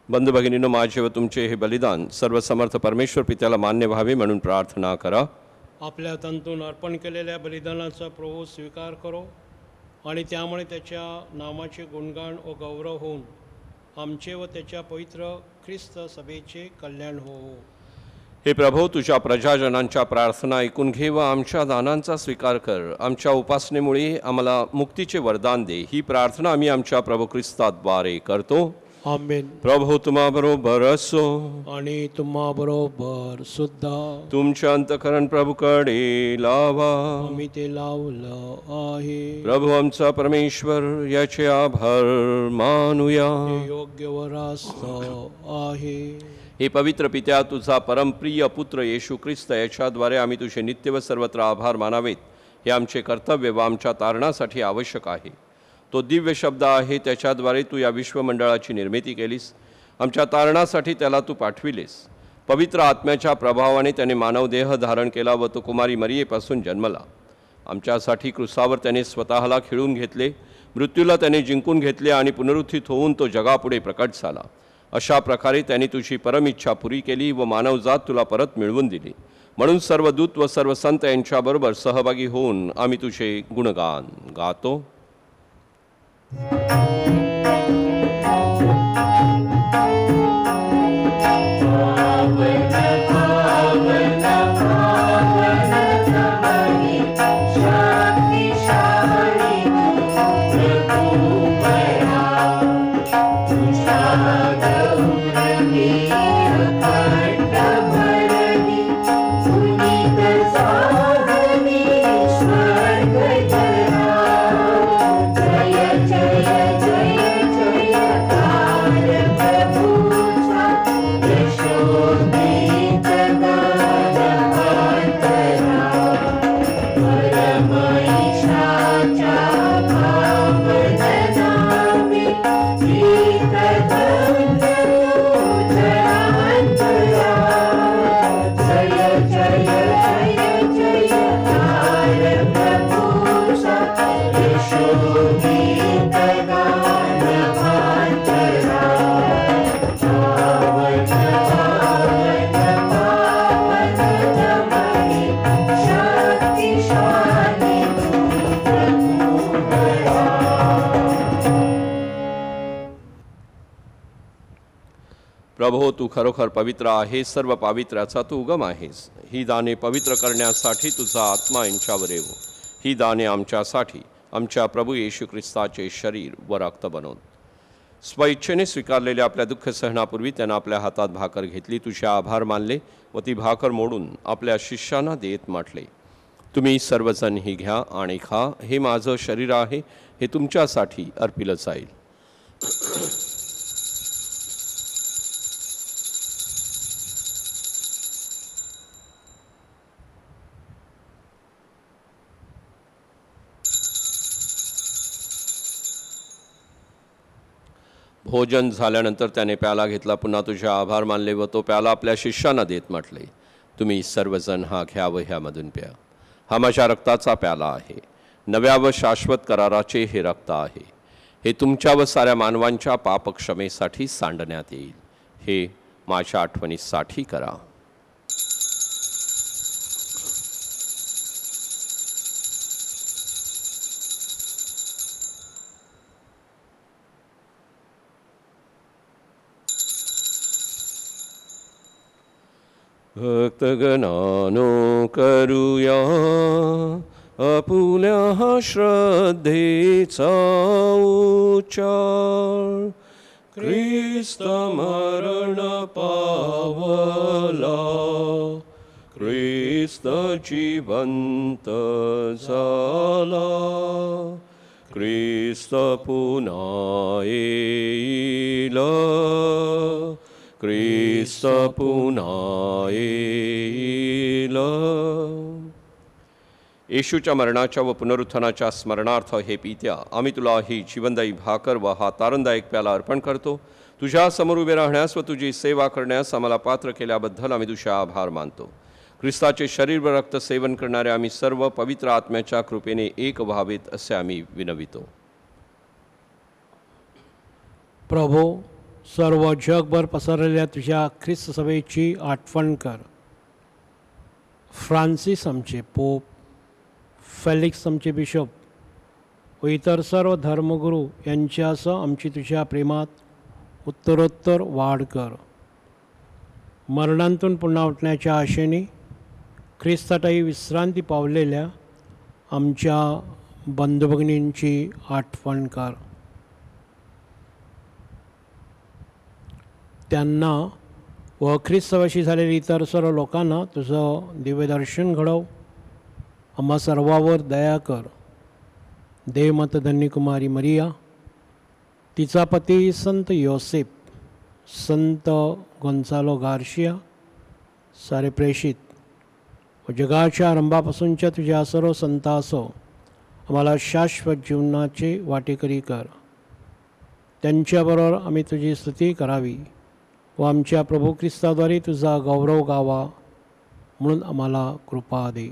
बंधू भगिनींनो, माझे व तुमचे हे बलिदान सर्वसमर्थ परमेश्वर पित्याला मान्य व्हावे म्हणून प्रार्थना करा. आपल्या तंतून अर्पण केलेल्या बलिदानाचा प्रभू स्वीकार करो आणि त्यामुळे त्याच्या नामाचे गुणगान व गौरव होऊन आमचे व त्याच्या पवित्र ख्रिस्त सभेचे कल्याण हो. हे प्रभो, तुझ्या प्रजाजनांच्या प्रार्थना ऐकून घे व आमच्या दानांचा स्वीकार कर. आमच्या उपासनेमुळे आम्हाला मुक्तीचे वरदान दे. ही प्रार्थना आम्ही आमच्या प्रभू ख्रिस्ताद्वारे करतो. आमेन. प्रभू तुम्हा बरोबर असो आणि तुम्हा बरोबर सुद्धा. तुमच्या अंतःकरण प्रभूकडे लावा. आम्ही ते लावलं आहे. प्रभू आमचा परमेश्वर, याचे आभार मानूया. हे योग्य व रास्त आहे. हे पवित्र पित्या, तुझा परमप्रिय पुत्र येशू ख्रिस्त याच्याद्वारे आम्ही तुझे नित्य व सर्वत्र आभार मानावेत, हे आमचे कर्तव्य व आमच्या तारणासाठी आवश्यक आहे. तो दिव्य शब्द आहे, त्याच्याद्वारे तू या विश्वमंडळाची निर्मिती केलीस. आमच्या तारणासाठी त्याला तू पाठविलेस. पवित्र आत्म्याच्या प्रभावाने त्याने मानवदेह धारण केला व तो कुमारी मरियेपासून जन्मला. आमच्यासाठी क्रूसावर त्याने स्वतःला खिळून घेतले, मृत्यूला त्याने जिंकून घेतले आणि पुनरुत्थित होऊन तो जगापुढे प्रकट झाला. अशा प्रकारे त्यांनी तुझी परमिच्छा पुरी केली व मानवजात तुला परत मिळवून दिली. म्हणून सर्व दूत व सर्व संत यांच्याबरोबर सहभागी होऊन आम्ही तुझे गुणगान गातो. जय जय प्रभो, तू खरोखर पवित्र आहेस, सर्व पावित्र्याचा तू उगम आहेस. ही दाने पवित्र करण्यासाठी तुझा आत्मा यांच्यावर येवो. ही दाने आमच्यासाठी आमच्या प्रभू येशू ख्रिस्ताचे शरीर व रक्त बनवून स्वइच्छेने स्वीकारलेल्या आपल्या दुःख सहनापूर्वी त्यानं आपल्या हातात भाकर घेतली, तुझे आभार मानले व ती भाकर मोडून आपल्या शिष्यांना देत म्हटले, तुम्ही सर्वजण ही घ्या आणि खा. हे माझं शरीर आहे, हे तुमच्यासाठी अर्पिलं जाईल. भोजन झाल्यानंतर त्याने प्याला घेतला, पुन्हा तुझे आभार मानले व तो प्याला आपल्या शिष्यांना देत म्हटले, तुम्ही सर्वजण हा घ्या व ह्यामधून प्या. हा माझ्या रक्ताचा प्याला आहे, नव्या व शाश्वत कराराचे हे रक्त आहे. हे तुमच्या व साऱ्या मानवांच्या पापक्षमेसाठी सांडण्यात येईल. हे माझ्या आठवणीसाठी करा. भक्तगणानो करूया आपुल्या श्रद्धेचा उच्चार. ख्रिस्त मरण पावला, ख्रिस्त जिवंत झाला, ख्रिस्त पुन्हा येईल, ख्रिस्त पुन्हा येईल. येशूच्या मरणाच्या व पुनरुत्थानाच्या स्मरणार्थ हे पित्या, आम्ही तुला ही जीवनदायी भाकर व हा तारणदायक प्याला अर्पण करतो. तुझ्या समोर उभे राहण्यास व तुझी सेवा करण्यास आम्हाला पात्र केल्याबद्दल आम्ही तुझे आभार मानतो. ख्रिस्ताचे शरीर व रक्त सेवन करणारे आम्ही सर्व पवित्र आत्म्याच्या कृपेने एक व्हावेत असे आम्ही विनवितो. प्रभो, सर्व जगभर पसरलेल्या तुझ्या ख्रिस्त सभेची आठवण कर. फ्रान्सिस आमचे पोप, फेलिक्स आमचे बिशप व इतर सर्व धर्मगुरू यांच्यासह आमची तुझ्या प्रेमात उत्तरोत्तर वाढ कर. मरणांतून पुन्हा उठण्याच्या आशेने ख्रिस्ताटाई विश्रांती पावलेल्या आमच्या बंधुभगिनींची आठवण कर. त्यांना व ख्रिस्तवाशी झालेली इतर सर्व लोकांना तुझं दिव्यदर्शन घडव. आम्हा सर्वावर दया कर. देवमाता कुमारी मरिया, तिचा पती संत योसेफ, संत गोन्सालो गार्शिया, सारे प्रेषित व जगाच्या आरंभापासूनच्या तुझ्या सर्व संतांसह आम्हाला शाश्वत जीवनाचे वाटेकरी कर. त्यांच्याबरोबर आम्ही तुझी स्तुती करावी व आमच्या प्रभू ख्रिस्ताद्वारे तुझा गौरव गावा म्हणून आम्हाला कृपा दे.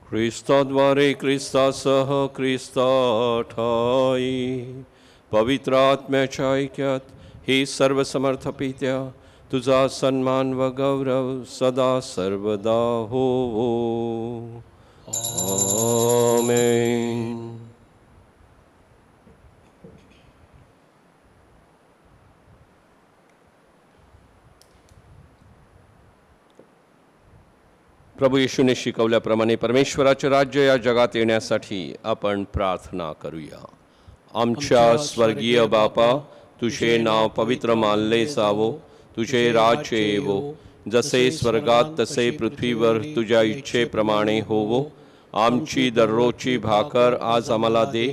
ख्रिस्ताद्वारे ख्रिस्तासह ख्रिस्ताठाई पवित्र आत्म्याच्या ऐक्यात हे सर्व समर्थ पित्या, तुझा सन्मान व गौरव सदा सर्वदा होवो. आमेन. प्रभू येशूने शिकवल्याप्रमाणे परमेश्वराचे राज्य या जगात येण्यासाठी आपण प्रार्थना करूया. आमच्या स्वर्गीय बापा, तुझे नाव पवित्र मानले जावो, तुझे राज्य येवो, जसे स्वर्गात तसे पृथ्वीवर तुझ्या इच्छेप्रमाणे होवो. आमची दररोजची भाकर आज आम्हाला दे,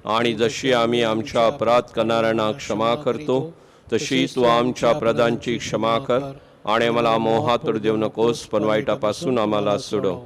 आणि जशी आम्ही आमच्या अपराध करणाऱ्यांना क्षमा करतो, तशी तू आमच्या अपराधांची क्षमा कर, आणि आम्हाला मोहातूर देऊ नकोस, पण वाईटापासून आम्हाला सोडव.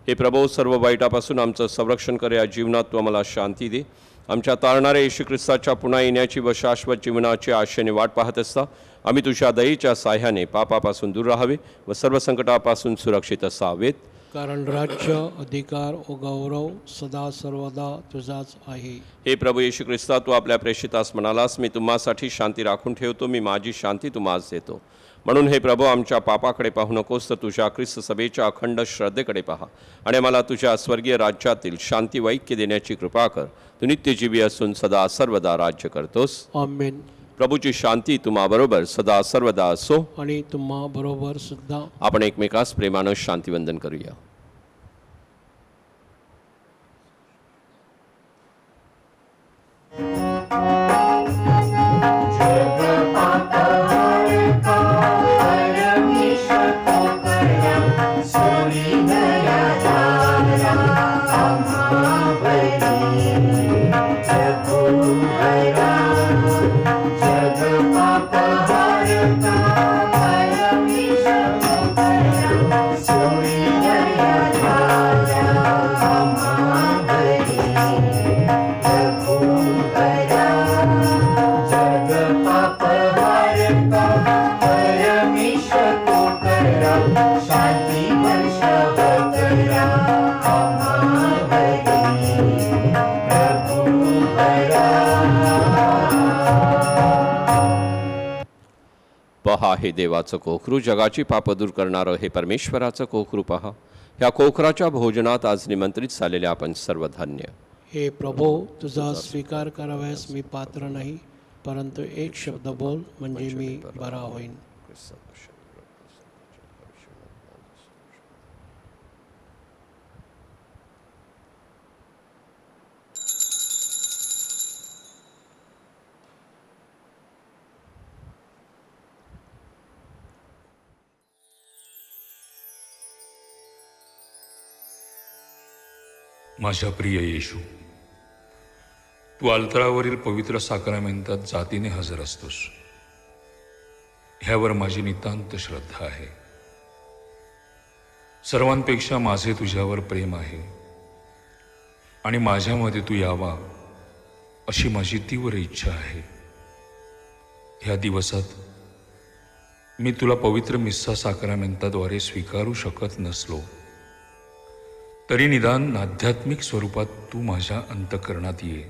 हे प्रभू, सर्व वाईटापासून आमचं संरक्षण कर. या जीवनात तू आम्हाला शांती दे. आमच्या तारणाऱ्या येशू ख्रिस्ताच्या पुन्हा येण्याची व शाश्वत जीवनाची आशेने वाट पाहत असता आम्ही तुझ्या दयेच्या साह्याने पापापासून दूर राहावे व सर्व संकटापासून सुरक्षित असावेत. कारण राज्य, अधिकार व गौरव सदा सर्वदा तुझाच आहे. हे प्रभू येशू ख्रिस्ता, तू आपल्या प्रेषितास म्हणालास, मी तुम्हासाठी शांती राखून ठेवतो, मी माझी शांती तुम्हास देतो. म्हणून हे प्रभू, आमच्या पापाकडे पाहू नकोस, तर तुझ्या ख्रिस्त सभेच्या अखंड श्रद्धेकडे पहा आणि मला तुझ्या स्वर्गीय राज्यातील शांती वैक्य देण्याची कृपा कर. तू नित्यजीवी असून सदा सर्वदा राज्य करतोस. आमेन. प्रभूची शांती तुम्हाबरोबर सदा सर्वदा असो. आणि तुम्हा बरोबर सुद्धा. आपण एकमेकास प्रेमानं शांतिवंदन करूया. पहा, हे देवाचं कोकरू, जगाची पाप दूर करणारं हे परमेश्वराचं कोकरू पहा. ह्या कोकराच्या भोजनात आज निमंत्रित झालेले आपण सर्व धन्य. हे प्रभो, तुझा स्वीकार कराव्यास मी पात्र नाही, परंतु एक शब्द बोल म्हणजे मी बरा होईन. माझ्या प्रिय येशू, तू अल्तरावरील पवित्र साक्रामेंतात जातीने हजर असतोस. ह्यावर माझी नितांत श्रद्धा आहे. सर्वांपेक्षा माझे तुझ्यावर प्रेम आहे आणि माझ्यामध्ये तू यावा अशी माझी तीव्र इच्छा आहे. ह्या दिवसात मी तुला पवित्र मिस्सा साक्रामेंताद्वारे स्वीकारू शकत नसलो तरी निदान आध्यात्मिक स्वरूपात तू माझ्या अंतःकरणात ये.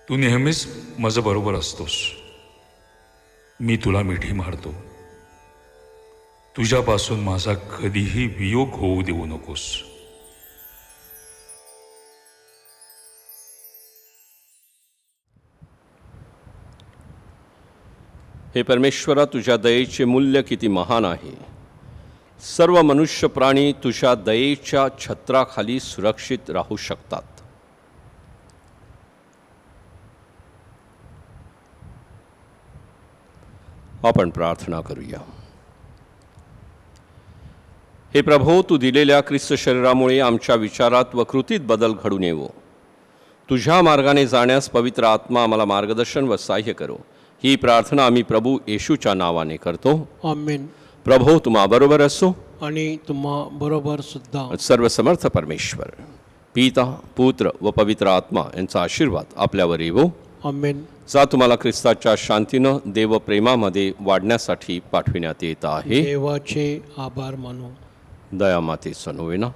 तू नेहमीच माझं बरोबर असतोस. मी तुला मिठी मारतो. तुझ्यापासून माझा कधीही वियोग होऊ देऊ नकोस. हे परमेश्वरा, तुझ्या दयेचे मूल्य किती महान आहे. सर्व मनुष्य प्राणी तुझ्या दयेच्या छत्राखाली सुरक्षित राहू शकतात. आपण प्रार्थना करूया. हे प्रभो, तू दिलेल्या ख्रिस्त शरीरामुळे आमच्या विचारात व कृतीत बदल घडून येवो. तुझ्या मार्गाने जाण्यास पवित्र आत्मा आम्हाला मार्गदर्शन व सहाय्य करो. ही प्रार्थना आम्ही प्रभू येशूच्या नावाने करतो. आमेन. प्रभो तुम्हा बरोबर असो. आणि तुम्हा बरोबर सुद्धा. सर्वसमर्थ परमेश्वर, पिता, पुत्र व पवित्र आत्मा यांचा आशीर्वाद आपल्यावर येवो. आमेन. जा तुम्हाला ख्रिस्ताच्या शांतीनं देवप्रेमामध्ये वाढण्यासाठी पाठविण्यात येत आहे. देवाचे आभार मानू. दयामातेचा नोवेना.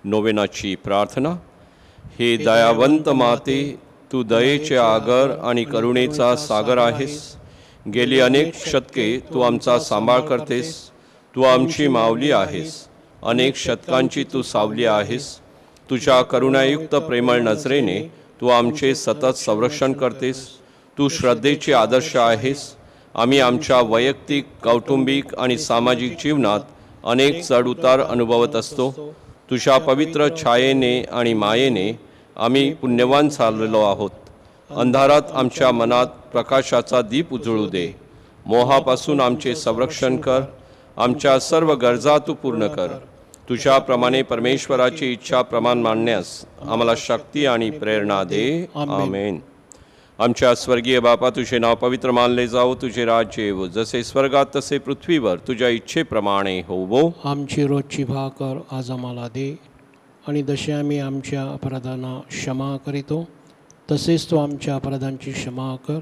नोवेनाची प्रार्थना. हे दयावंत माते, तू दयेचे आगर आणि करुणेचा सागर आहेस. गेली अनेक शतके तू आमचा सांभाळ करतेस. तू आमची माऊली आहेस. अनेक शतकांची तू सावली आहेस. तुझ्या करुणायुक्त प्रेमळ नजरेने तू आमचे सतत संरक्षण करतेस. तू श्रद्धेचे आदर्श आहेस. आम्ही आमच्या वैयक्तिक, कौटुंबिक आणि सामाजिक जीवनात अनेक चढउतार अनुभवत असतो. तुझ्या पवित्र छायेने आणि मायेने आम्ही पुण्यवान झालेलो आहोत. अंधारात आमच्या मनात प्रकाशाचा दीप उजळू दे. मोहापासून आमचे संरक्षण कर. आमच्या सर्व गरजा तू पूर्ण कर. तुझ्याप्रमाणे परमेश्वराची इच्छा प्रमाण मांडण्यास आम्हाला शक्ती आणि प्रेरणा दे. आमेन. आमच्या स्वर्गीय बापा, तुझे नाव पवित्र मानले जावो. तुझे राज्य येवो. जसे स्वर्गात तसे पृथ्वीवर तुझ्या इच्छेप्रमाणे होवो. आमची रोजची भाकर आज आम्हाला दे, आणि जसे आम्ही आमच्या अपराधांना क्षमा करीतो तसेच तू आमच्या अपराधांची क्षमा कर,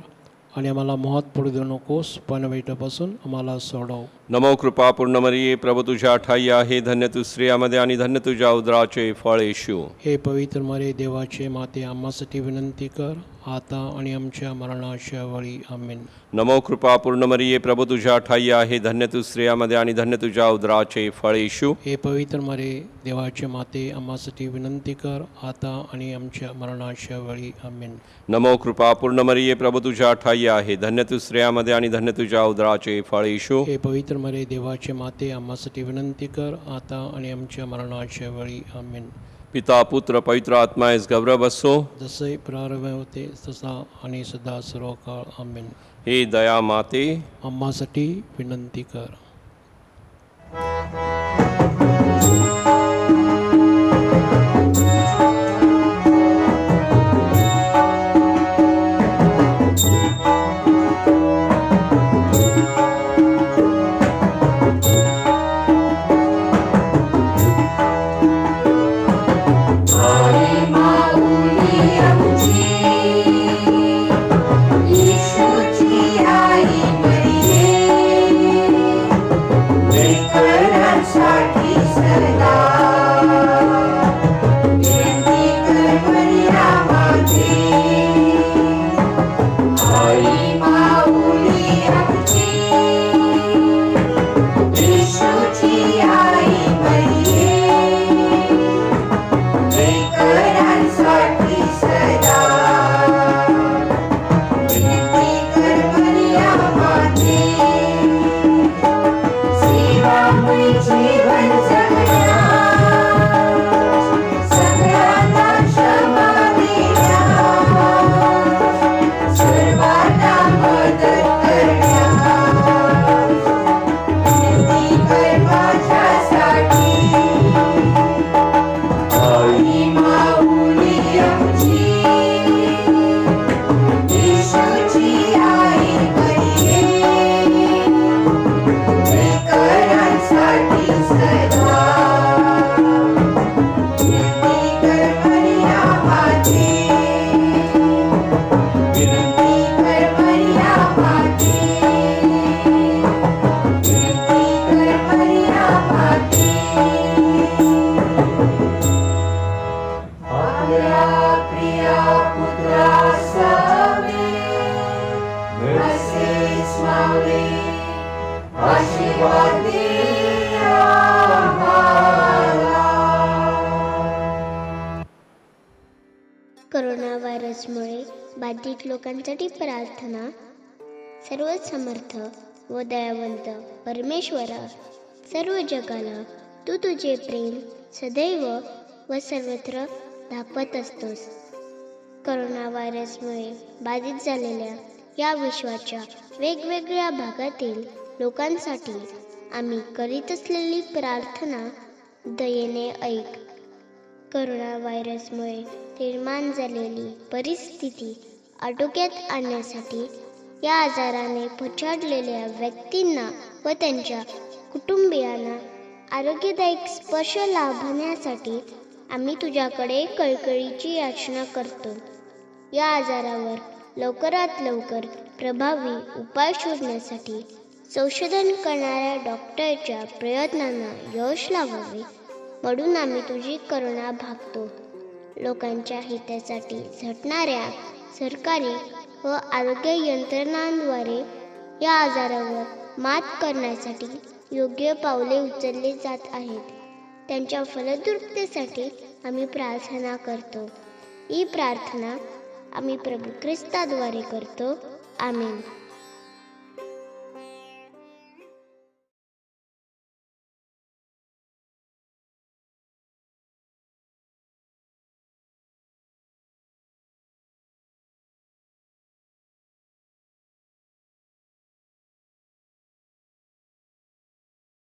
आणि आम्हाला मोहात पडू देऊ नकोस, पण वाईटापासून आम्हाला सोडव. नमो कृपा पूर्ण मरिये, प्रभु तुझ्या ठाई आहे. धन्य तू स्त्रियामध्ये आणि धन्य तुझ्या उदराचे फळ येशू. हे पवित्र मरे देवाचे माते, आम्हासाठी विनंती कर, आता आणि आमच्या मरणाच्या वेळी. आमेन. नमो कृपा पूर्ण मरिये, प्रभु तुझ्या ठाई आहे. धन्य तू स्त्रियामध्ये आणि धन्य तुझ्या उदराचे फळ येशू. हे पवित्र मरे देवाचे माते, आम्हासाठी विनंती कर, आता आणि आमच्या मरणाच्या वेळी. आमेन. नमो कृपा पूर्ण मरिये, प्रभु तुझ्या ठाई आहे. धन्य तू स्त्रियामध्ये आणि धन्य तुझ्या उदराचे फळ येशू. हे पवित्र मरे देवाचे माते, आम्हासाठी विनंती कर, आता आणि आमच्या मरणाच्या वेळी. आमेन. पिता पुत्र पवित्र आत्माएस गौरव असो. जसे प्रारंभ होते तसा आणि सदा सर्व काळ. आमेन. हे दया माते, आम्हासाठी विनंती कर. करोना व्हायरसमुळे बाधित लोकांसाठी प्रार्थना. सर्व समर्थ व दयावंत परमेश्वरा, सर्व जगाला तू तुझे प्रेम सदैव व सर्वत्र दाखवत असतोस. करोना व्हायरसमुळे बाधित झालेल्या या विश्वाच्या वेगवेगळ्या भागातील लोकांसाठी आम्ही करीत असलेली प्रार्थना दयेने ऐक. करोना व्हायरसमुळे निर्माण झालेली परिस्थिती आटोक्यात आणण्यासाठी या आजाराने पछाडलेल्या व्यक्तींना व त्यांच्या कुटुंबियांना आरोग्यदायक स्पर्श लाभण्यासाठी आम्ही तुझ्याकडे कळकळीची याचना करतो. या आजारावर लवकरात लवकर प्रभावी उपाय शोधण्यासाठी संशोधन करणाऱ्या डॉक्टरच्या प्रयत्नांना यश लावावे म्हणून आम्ही तुझी करुणा भागतो. लोकांच्या हितासाठी झटणाऱ्या सरकारी व आरोग्य यंत्रणांद्वारे या आजारावर मात करण्यासाठी योग्य पावले उचलली जात आहेत. त्यांच्या फलद्रुपतेसाठी आम्ही प्रार्थना करतो. ही प्रार्थना आम्ही प्रभू ख्रिस्ताद्वारे करतो. आमेन.